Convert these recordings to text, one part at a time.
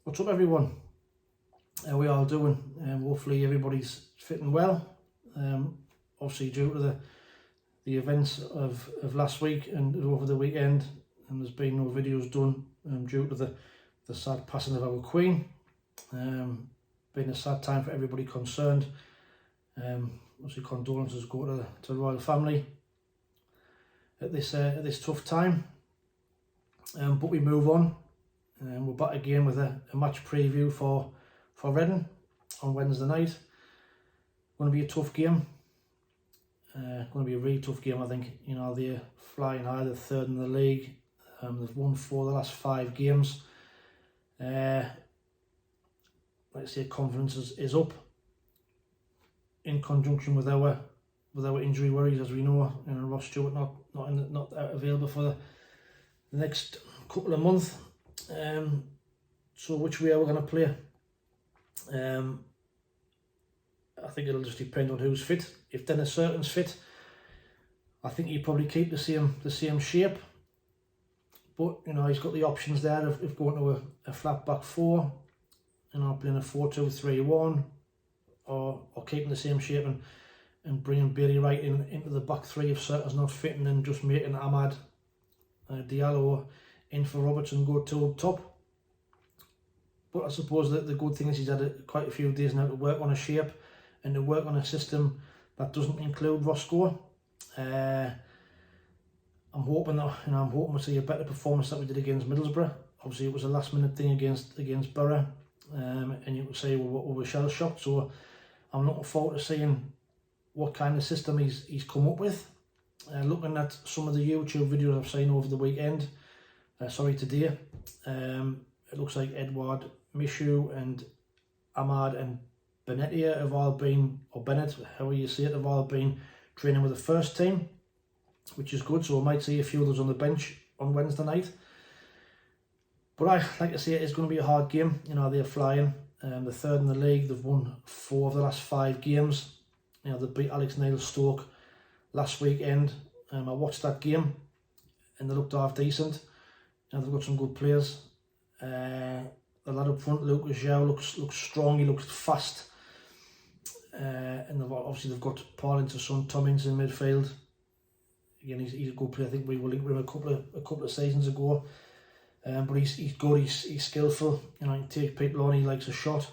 What's up, everyone? How are we all doing? Hopefully everybody's fitting well. Obviously due to the events of last week and over the weekend, and there's been no videos done due to the sad passing of our Queen. Been a sad time for everybody concerned. Obviously condolences go to the royal family at this tough time. But we move on. We're back again with a match preview for Reading on Wednesday night. Going to be a tough game. Going to be a really tough game, I think. You know, they're flying high, they're third in the league. They've won 4 of the last 5 games. Like I say, confidence is up. In conjunction with our injury worries, as we know, you know, Ross Stewart not available for the next couple of months. So which way are we going to play? I think it'll just depend on who's fit. If Dennis Certon's fit, I think he'd probably keep the same shape. But you know, he's got the options there of going to a flat back 4, you know, playing a 4-2-3-1, or keeping the same shape and bringing Bailey Wright into the back 3 if Certon's not fit, and then just making Ahmad Diallo in for Roberts and go 2 up top. But I suppose that the good thing is he's had quite a few days now to work on a shape and to work on a system that doesn't include Roscoe. I'm hoping that, you know, I'm hoping we'll see a better performance that we did against Middlesbrough. Obviously it was a last minute thing against Borough, and you could say we were shell shocked. So I'm looking forward to seeing what kind of system he's come up with. Looking at some of the YouTube videos I've seen over the weekend, today, it looks like Edward Mishu and Ahmad and Benetia have all been, or Bennett, however you say it, have all been training with the first team, which is good. So I might see a few of those on the bench on Wednesday night. But like I say, it's going to be a hard game. You know, they're flying. They're third in the league. They've won 4 of the last 5 games. You know, they beat Alex Neil's Stoke last weekend. I watched that game and they looked half decent. You know, they've got some good players. The lad up front, Lucas Zhao, looks strong. He looks fast. And obviously they've got Paul Interson, Tom Ince in midfield. Again, he's a good player. I think we were linked with him a couple of seasons ago. But he's good. He's skillful. You know, he can take people on. He likes a shot.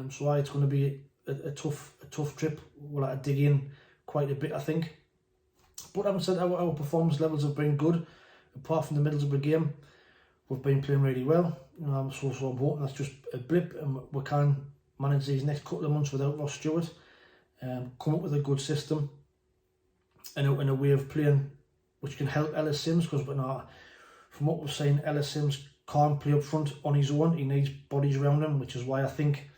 So it's going to be a tough trip. We'll have to dig in quite a bit, I think. But having said, our performance levels have been good. Apart from the Middlesbrough game, we've been playing really well. You know, so I'm hoping that's just a blip, and we can manage these next couple of months without Ross Stewart. Come up with a good system and a way of playing which can help Ellis Sims, because from what we've seen, Ellis Sims can't play up front on his own. He needs bodies around him, which is why I think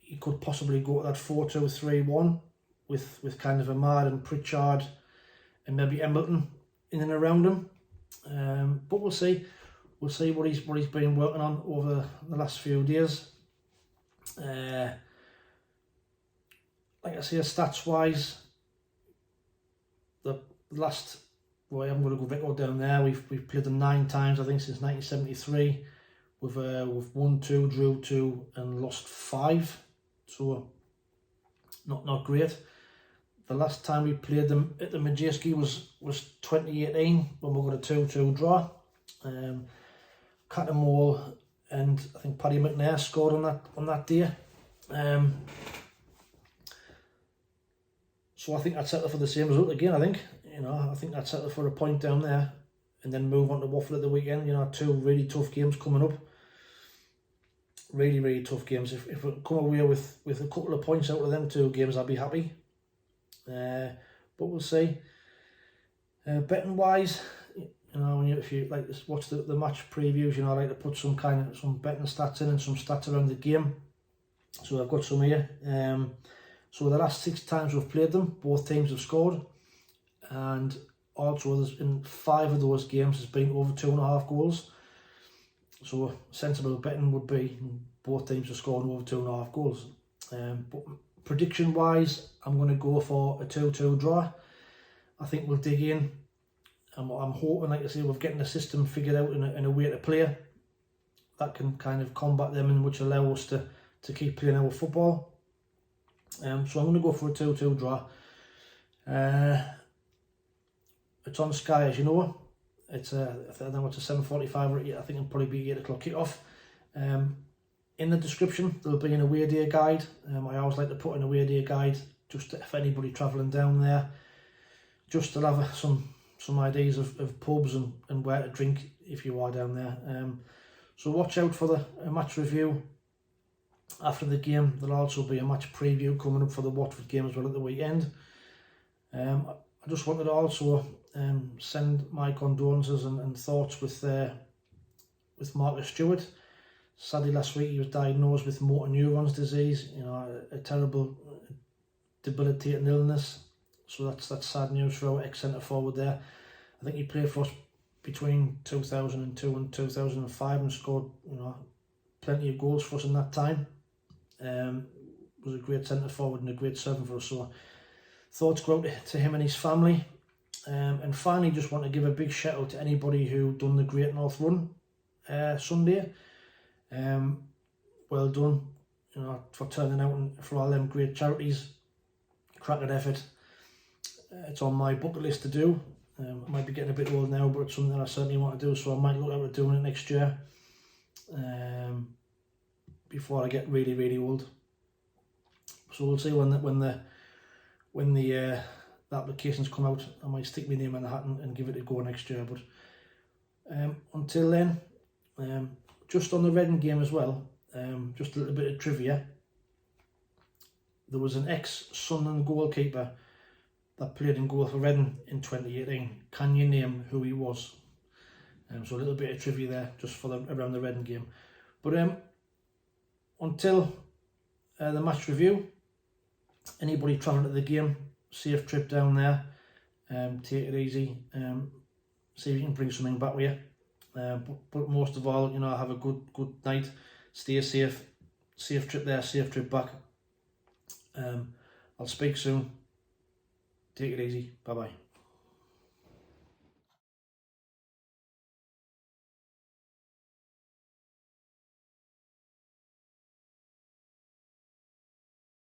he could possibly go to that 4-2-3-1 with kind of Ahmad and Pritchard and maybe Embleton in and around him. But we'll see. We'll see what he's been working on over the last few days. Like I say, stats wise, the last, well, I'm going to go record down there. We've played them 9 times, I think, since 1973. We've won 2, drew 2, and lost 5. So not great. The last time we played them at the Madjeski was 2018 when we got a 2-2 draw. Cattermole and I think Paddy McNair scored on that day. So I think I'd settle for the same result again. I think I'd settle for a point down there and then move on to Waffle at the weekend. You know, 2 really tough games coming up. Really, really tough games. If we come away with a couple of points out of them 2 games, I'll be happy. But we'll see. Betting wise, you know, if you like to watch the match previews, you know, I like to put some betting stats in and some stats around the game. So I've got some here. So the last 6 times we've played them, both teams have scored, and also there's in 5 of those games there's been over 2.5 goals. So sensible betting would be both teams are scoring over 2.5 goals. But prediction wise, I'm going to go for a 2-2 draw. I think we'll dig in. I'm hoping, like I say, we're getting the system figured out in a way to play that can kind of combat them and which allow us to keep playing our football. So I'm going to go for a 2-2 draw. It's on Sky, as you know. It's I know it's a 7:45. I think it'll probably be 8 o'clock kickoff. In the description there'll be an away day guide. I always like to put an away day guide just if anybody travelling down there, just to have some ideas of pubs and where to drink if you are down there. So watch out for a match review after the game. There'll also be a match preview coming up for the Watford game as well at the weekend. I just wanted to also send my condolences and thoughts with Marcus Stewart. Sadly, last week he was diagnosed with motor neurons disease. You know, a terrible, debilitating illness. So that's sad news for our ex-centre forward there. I think he played for us between 2002 and 2005 and scored, you know, plenty of goals for us in that time. Was a great centre forward and a great servant for us. So thoughts go out to him and his family. And finally, just want to give a big shout out to anybody who done the Great North Run Sunday. Well done, you know, for turning out and for all them great charities. Cracking effort. It's on my bucket list to do. I might be getting a bit old now, but it's something that I certainly want to do, so I might look at doing it next year. Before I get really, really old. So we'll see when the applications come out. I might stick my name in the hat and give it a go next year. But until then, just on the Reading game as well, just a little bit of trivia. There was an ex-Sunderland goalkeeper that played in goal for Reading in 2018. Can you name who he was? So a little bit of trivia there, just for around the Reading game. But until the match review, anybody travelling to the game, safe trip down there. Take it easy. See if you can bring something back with you. But most of all, you know, have a good night. Stay safe. Safe trip there, safe trip back. I'll speak soon. Take it easy. Bye bye.